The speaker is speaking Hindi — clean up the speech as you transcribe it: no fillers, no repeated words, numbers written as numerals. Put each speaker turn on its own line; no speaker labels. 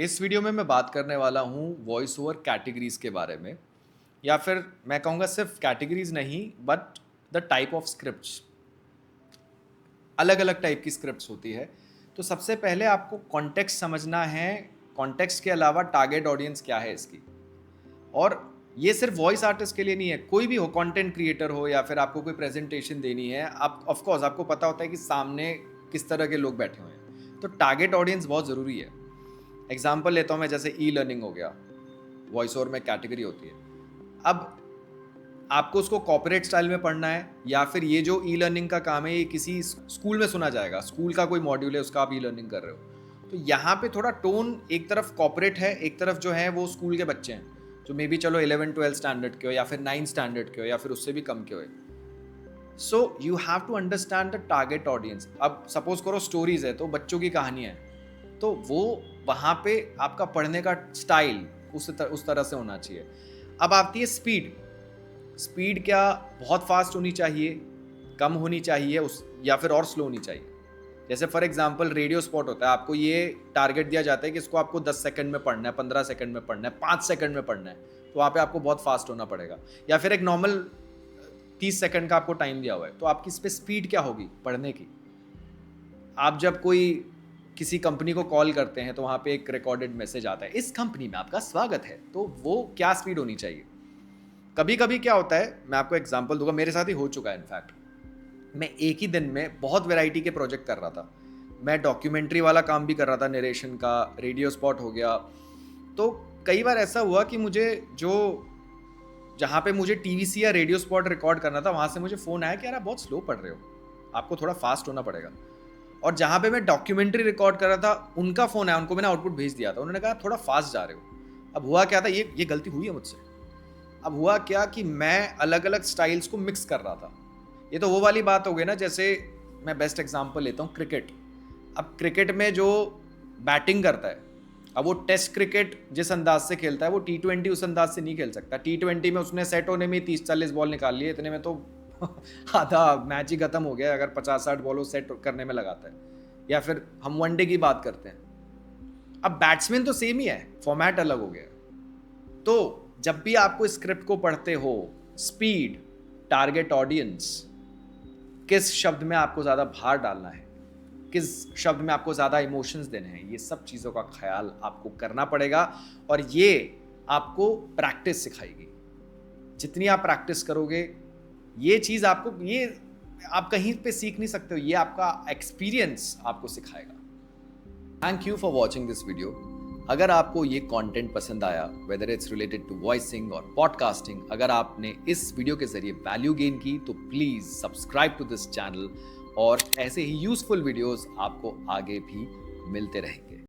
इस वीडियो में मैं बात करने वाला हूँ वॉइस ओवर कैटेगरीज के बारे में, या फिर मैं कहूँगा सिर्फ कैटेगरीज नहीं but the type of scripts. अलग अलग टाइप की स्क्रिप्ट्स होती है। तो सबसे पहले आपको कॉन्टेक्स्ट समझना है। कॉन्टेक्स्ट के अलावा टारगेट ऑडियंस क्या है इसकी। और ये सिर्फ वॉइस आर्टिस्ट के लिए नहीं है, कोई भी हो, कंटेंट क्रिएटर हो या फिर आपको कोई प्रेजेंटेशन देनी है, आप ऑफ कोर्स आपको पता होता है कि सामने किस तरह के लोग बैठे हुए हैं। तो टारगेट ऑडियंस बहुत ज़रूरी है। एग्जाम्पल लेता हूँ मैं, जैसे ई लर्निंग हो गया, वॉइस ओवर में कैटेगरी होती है। अब आपको उसको कॉर्पोरेट स्टाइल में पढ़ना है, या फिर ये जो ई लर्निंग का काम है ये किसी स्कूल में सुना जाएगा, स्कूल का कोई मॉड्यूल है उसका आप ई लर्निंग कर रहे हो। तो यहाँ पे थोड़ा टोन एक तरफ कॉर्पोरेट है, एक तरफ जो है वो स्कूल के बच्चे हैं जो मे बी चलो 11-12 स्टैंडर्ड के हो या फिर 9 स्टैंडर्ड के हो या फिर उससे भी कम के हो। So you have to understand the target audience. अब सपोज करो स्टोरीज है तो बच्चों की कहानियाँ है, तो वो वहाँ पे आपका पढ़ने का स्टाइल उस तरह से होना चाहिए। अब आती है स्पीड। स्पीड क्या बहुत फास्ट होनी चाहिए, कम होनी चाहिए उस, या फिर और स्लो होनी चाहिए। जैसे फॉर एग्जांपल रेडियो स्पॉट होता है, आपको ये टारगेट दिया जाता है कि इसको आपको 10 सेकंड में पढ़ना है, 15 सेकंड में पढ़ना है, 5 सेकंड में पढ़ना है, तो वहाँ पे आपको बहुत फास्ट होना पड़ेगा। या फिर एक नॉर्मल 30 सेकंड का आपको टाइम दिया हुआ है, तो आपकी इस पर स्पीड क्या होगी पढ़ने की। आप जब कोई किसी कंपनी को कॉल करते हैं तो वहाँ पे एक रिकॉर्डेड मैसेज आता है, इस कंपनी में आपका स्वागत है, तो वो क्या स्पीड होनी चाहिए। कभी कभी क्या होता है, मैं आपको एग्जांपल दूंगा, मेरे साथ ही हो चुका है। इनफैक्ट मैं एक ही दिन में बहुत वैरायटी के प्रोजेक्ट कर रहा था। मैं डॉक्यूमेंट्री वाला काम भी कर रहा था, नरेशन का, रेडियो स्पॉट हो गया। तो कई बार ऐसा हुआ कि मुझे जो जहाँ पे मुझे टीवीसी या रेडियो स्पॉट रिकॉर्ड करना था, वहाँ से मुझे फ़ोन आया कि यार आप बहुत स्लो पढ़ रहे हो, आपको थोड़ा फास्ट होना पड़ेगा। और जहाँ पे मैं डॉक्यूमेंट्री रिकॉर्ड कर रहा था, उनका फ़ोन आया, उनको मैंने आउटपुट भेज दिया था, उन्होंने कहा थोड़ा फास्ट जा रहे हो। अब हुआ क्या था, ये गलती हुई है मुझसे। अब हुआ क्या कि मैं अलग अलग स्टाइल्स को मिक्स कर रहा था। ये तो वो वाली बात हो गई ना, जैसे मैं बेस्ट एग्जांपल लेता हूँ क्रिकेट। अब क्रिकेट में जो बैटिंग करता है, अब वो टेस्ट क्रिकेट जिस अंदाज से खेलता है वो T20 उस अंदाज से नहीं खेल सकता। T20 में उसने सेट होने में 30-40 बॉल निकाल लिए, इतने में तो आधा मैच ही खत्म हो गया अगर 50-60 बॉलों सेट करने में लगाता है। या फिर हम वनडे की बात करते हैं, अब बैट्समैन तो सेम ही है, फॉर्मेट अलग हो गया। तो जब भी आपको स्क्रिप्ट को पढ़ते हो, स्पीड, टारगेट ऑडियंस, किस शब्द में आपको ज़्यादा भार डालना है, किस शब्द में आपको ज़्यादा इमोशंस देने हैं, ये सब चीज़ों का ख्याल आपको करना पड़ेगा। और ये आपको प्रैक्टिस सिखाएगी। जितनी आप प्रैक्टिस करोगे, ये चीज़ आपको, ये आप कहीं पे सीख नहीं सकते हो, ये आपका एक्सपीरियंस आपको सिखाएगा। Thank you for watching this video. अगर आपको ये कंटेंट पसंद आया, whether it's related to voicing और पॉडकास्टिंग, अगर आपने इस वीडियो के जरिए वैल्यू गेन की, तो please subscribe to this channel, और ऐसे ही यूजफुल वीडियोस आपको आगे भी मिलते रहेंगे।